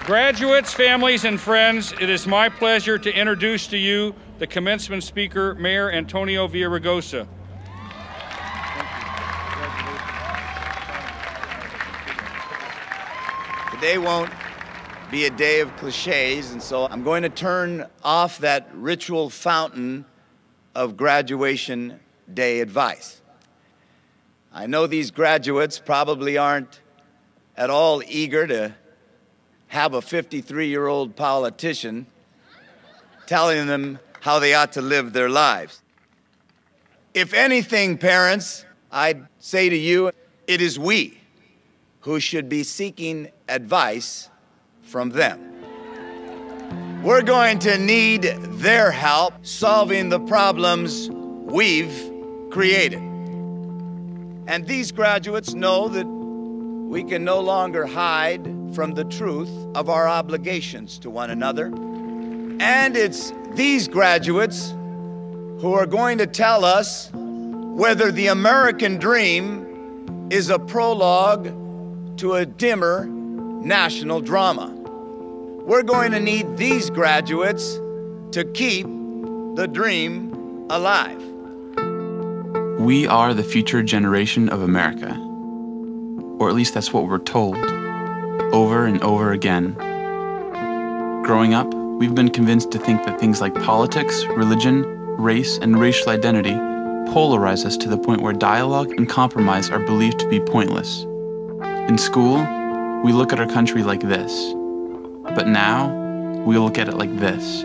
Graduates, families, and friends, it is my pleasure to introduce to you the commencement speaker, Mayor Antonio Villaraigosa. Today won't be a day of cliches, and so I'm going to turn off that ritual fountain of graduation day advice. I know these graduates probably aren't at all eager to have a 53-year-old politician telling them how they ought to live their lives. If anything, parents, I'd say to you, it is we who should be seeking advice from them. We're going to need their help solving the problems we've created. And these graduates know that we can no longer hide from the truth of our obligations to one another. And it's these graduates who are going to tell us whether the American dream is a prologue to a dimmer national drama. We're going to need these graduates to keep the dream alive. We are the future generation of America. Or at least that's what we're told, over and over again. Growing up, we've been convinced to think that things like politics, religion, race, and racial identity polarize us to the point where dialogue and compromise are believed to be pointless. In school, we look at our country like this, but now we look at it like this.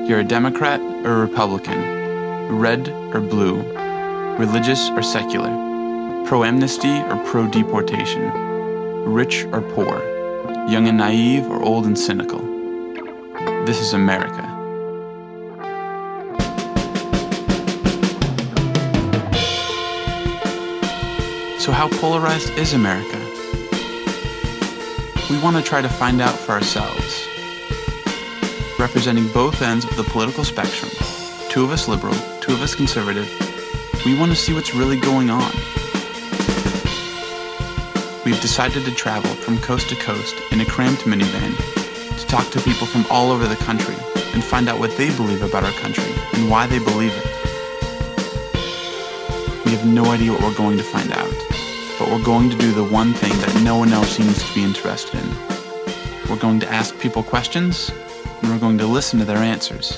You're a Democrat or a Republican, red or blue, religious or secular, pro-amnesty or pro-deportation, rich or poor, young and naive or old and cynical. This is America. So how polarized is America? We want to try to find out for ourselves. Representing both ends of the political spectrum, two of us liberal, two of us conservative, we want to see what's really going on. We've decided to travel from coast to coast in a cramped minivan to talk to people from all over the country and find out what they believe about our country and why they believe it. We have no idea what we're going to find out, but we're going to do the one thing that no one else seems to be interested in. We're going to ask people questions, and we're going to listen to their answers.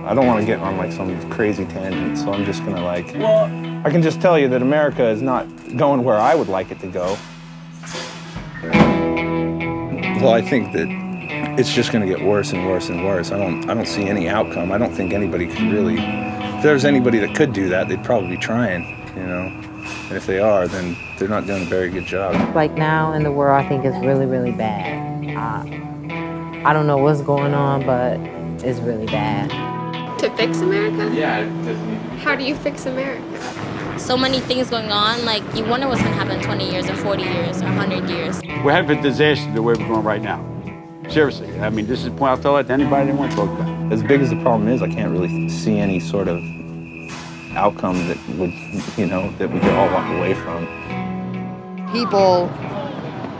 I don't want to get on like some crazy tangent, so I'm just gonna I can just tell you that America is not going where I would like it to go. Well, I think that it's just gonna get worse and worse and worse. I don't see any outcome. I don't think anybody could really, if there's anybody that could do that, they'd probably be trying, you know. And if they are, then they're not doing a very good job. Right now in the world, I think it's really, really bad. I don't know what's going on, but it's really bad. To fix America? Yeah, it doesn't. How do you fix America? So many things going on, like you wonder what's going to happen in 20 years or 40 years or 100 years. We're having a disaster the way we're going right now. Seriously, I mean, this is a point I'll tell that to anybody that wants to talk about. As big as the problem is, I can't really see any sort of outcome that would, you know, that we could all walk away from. People,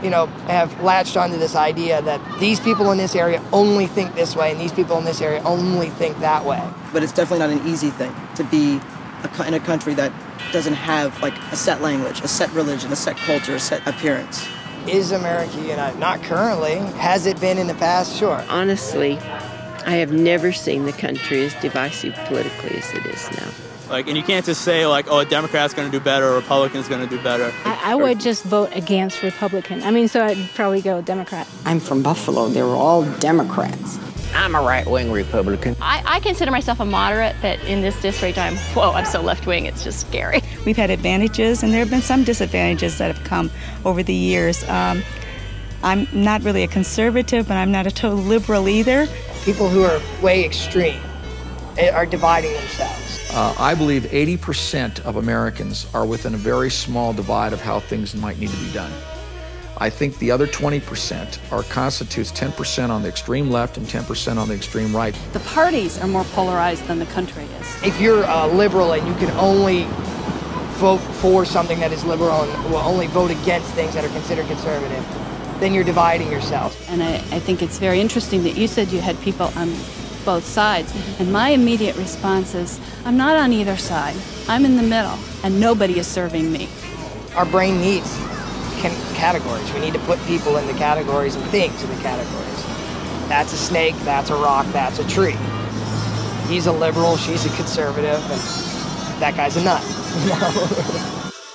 you know, have latched onto this idea that these people in this area only think this way and these people in this area only think that way. But it's definitely not an easy thing to be in a country that doesn't have like a set language, a set religion, a set culture, a set appearance. Is America united? Not currently. Has it been in the past? Sure. Honestly, I have never seen the country as divisive politically as it is now. Like, and you can't just say, like, oh, a Democrat's going to do better or a Republican's going to do better. I would just vote against Republican. I mean, so I'd probably go Democrat. I'm from Buffalo. They were all Democrats. I'm a right-wing Republican. I consider myself a moderate, but in this district, I'm so left-wing, it's just scary. We've had advantages, and there have been some disadvantages that have come over the years. I'm not really a conservative, but I'm not a total liberal either. People who are way extreme are dividing themselves. I believe 80% of Americans are within a very small divide of how things might need to be done. I think the other 20% constitutes 10% on the extreme left and 10% on the extreme right. The parties are more polarized than the country is. If you're liberal and you can only vote for something that is liberal and will only vote against things that are considered conservative, then you're dividing yourself. And I think it's very interesting that you said you had people on both sides. And my immediate response is, I'm not on either side. I'm in the middle, and nobody is serving me. Our brain needs categories. We need to put people into categories and things into categories. That's a snake, that's a rock, that's a tree. He's a liberal, she's a conservative, and that guy's a nut. You know?